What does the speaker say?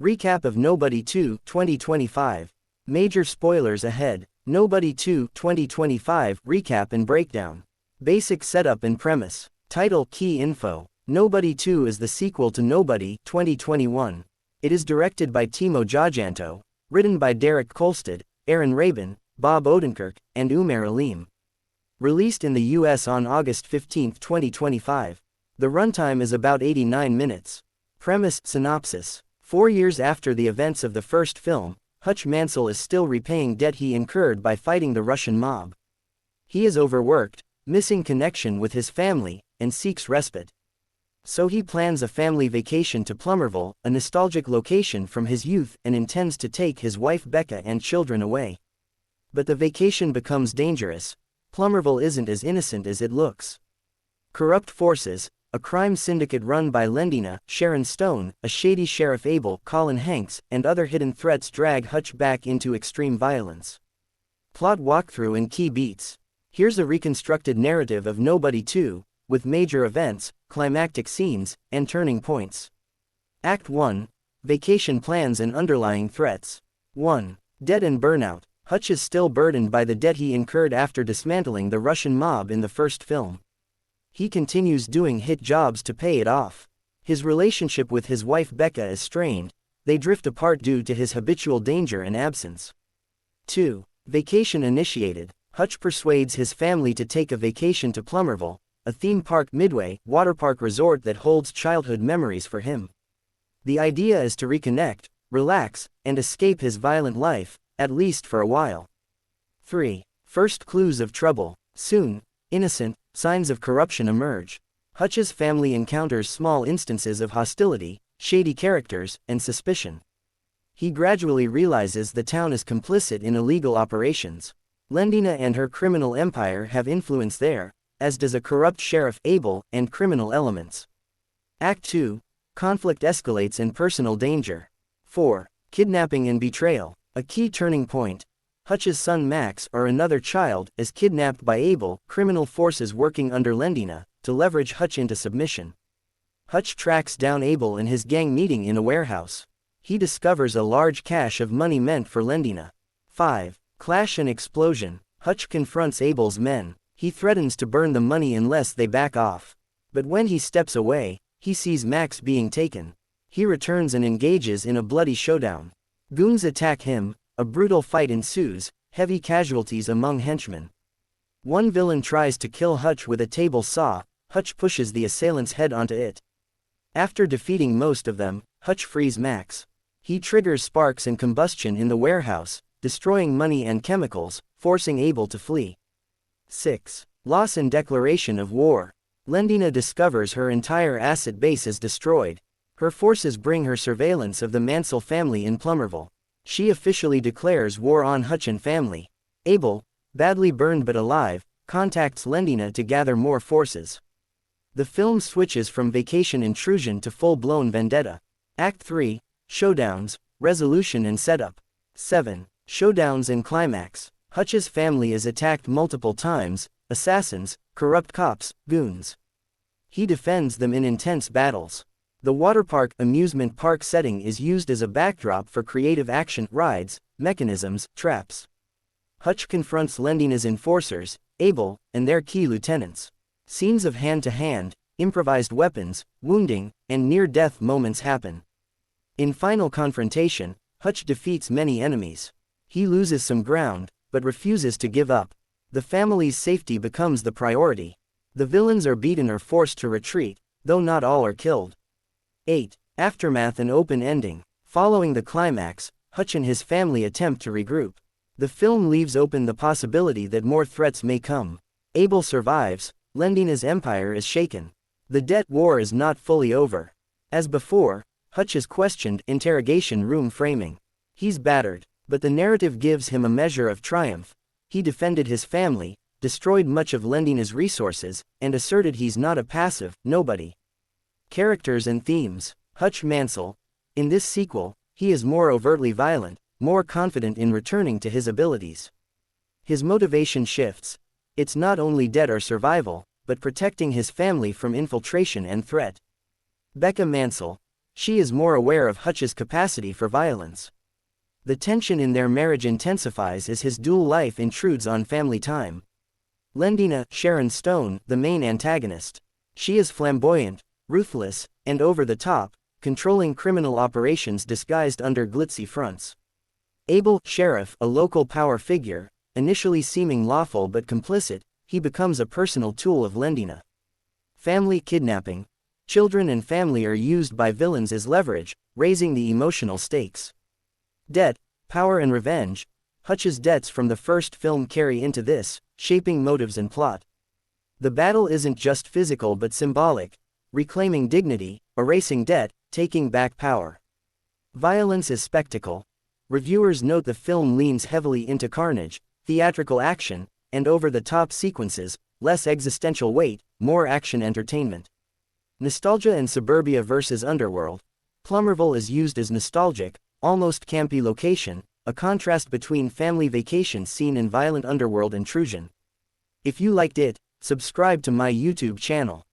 Recap of Nobody 2, 2025. Major spoilers ahead. Nobody 2, 2025 recap and breakdown. Basic setup and premise. Title Key info. Nobody 2 is the sequel to Nobody, 2021. It is directed by Timo Giajanto, written by Derek Kolstad, Aaron Rabin, Bob Odenkirk, and Umair Aleem. Released in the US on August 15, 2025. The runtime is about 89 minutes. Premise Synopsis. 4 years after the events of the first film, Hutch Manel is still repaying debt he incurred by fighting the Russian mob. He is overworked, missing connection with his family, and seeks respite. So he plans a family vacation to Plummerville, a nostalgic location from his youth, and intends to take his wife Becca and children away. But the vacation becomes dangerous. Plummerville isn't as innocent as it looks. Corrupt forces, a crime syndicate run by Lendina, Sharon Stone, a shady Sheriff Abel, Colin Hanks, and other hidden threats drag Hutch back into extreme violence. Plot walkthrough and key beats. Here's a reconstructed narrative of Nobody 2, with major events, climactic scenes, and turning points. Act 1. Vacation plans and underlying threats. 1. Debt and burnout. Hutch is still burdened by the debt he incurred after dismantling the Russian mob in the first film. He continues doing hit jobs to pay it off. His relationship with his wife Becca is strained. They drift apart due to his habitual danger and absence. 2. Vacation initiated. Hutch persuades his family to take a vacation to Plummerville, a theme park midway waterpark resort that holds childhood memories for him. The idea is to reconnect, relax, and escape his violent life, at least for a while. 3. First clues of trouble. Soon, innocent signs of corruption emerge. Hutch's family encounters small instances of hostility, shady characters, and suspicion. He gradually realizes the town is complicit in illegal operations. Lendina and her criminal empire have influence there, as does a corrupt Sheriff Abel and criminal elements. Act 2. Conflict escalates and personal danger. 4. Kidnapping and betrayal. A key turning point. Hutch's son Max, or another child, is kidnapped by Abel, criminal forces working under Lendina, to leverage Hutch into submission. Hutch tracks down Abel and his gang meeting in a warehouse. He discovers a large cache of money meant for Lendina. 5. Clash and explosion. Hutch confronts Abel's men. He threatens to burn the money unless they back off. But when he steps away, he sees Max being taken. He returns and engages in a bloody showdown. Goons attack him, a brutal fight ensues, heavy casualties among henchmen. One villain tries to kill Hutch with a table saw. Hutch pushes the assailant's head onto it. After defeating most of them, Hutch frees Max. He triggers sparks and combustion in the warehouse, destroying money and chemicals, forcing Abel to flee. 6. Loss and declaration of war. Lendina discovers her entire asset base is destroyed. Her forces bring her surveillance of the Manel family in Plummerville. She officially declares war on Hutch and family. Abel, badly burned but alive, contacts Lendina to gather more forces. The film switches from vacation intrusion to full-blown vendetta. Act 3. Showdowns, resolution and setup. 7. Showdowns and climax. Hutch's family is attacked multiple times, assassins, corrupt cops, goons. He defends them in intense battles. The waterpark amusement park setting is used as a backdrop for creative action, rides, mechanisms, traps. Hutch confronts Lendina's enforcers, Abel, and their key lieutenants. Scenes of hand-to-hand, improvised weapons, wounding, and near-death moments happen. In final confrontation, Hutch defeats many enemies. He loses some ground, but refuses to give up. The family's safety becomes the priority. The villains are beaten or forced to retreat, though not all are killed. 8. Aftermath and open ending. Following the climax, Hutch and his family attempt to regroup. The film leaves open the possibility that more threats may come. Abel survives, Lendina's empire is shaken. The debt war is not fully over. As before, Hutch is questioned, interrogation room framing. He's battered, but the narrative gives him a measure of triumph. He defended his family, destroyed much of Lendina's resources, and asserted he's not a passive nobody. Characters and themes. Hutch Manel. In this sequel, he is more overtly violent, more confident in returning to his abilities. His motivation shifts. It's not only debt or survival, but protecting his family from infiltration and threat. Becca Manel. She is more aware of Hutch's capacity for violence. The tension in their marriage intensifies as his dual life intrudes on family time. Lendina, Sharon Stone, the main antagonist. She is flamboyant, ruthless, and over-the-top, controlling criminal operations disguised under glitzy fronts. Abel, sheriff, a local power figure, initially seeming lawful but complicit, he becomes a personal tool of Lendina. Family kidnapping. Children and family are used by villains as leverage, raising the emotional stakes. Debt, power and revenge. Hutch's debts from the first film carry into this, shaping motives and plot. The battle isn't just physical but symbolic, reclaiming dignity, erasing debt, taking back power. Violence as spectacle. Reviewers note the film leans heavily into carnage, theatrical action, and over-the-top sequences, less existential weight, more action entertainment. Nostalgia and suburbia versus Underworld. Plumerville is used as nostalgic, almost campy location, a contrast between family vacation scene and violent underworld intrusion. If you liked it, subscribe to my YouTube channel.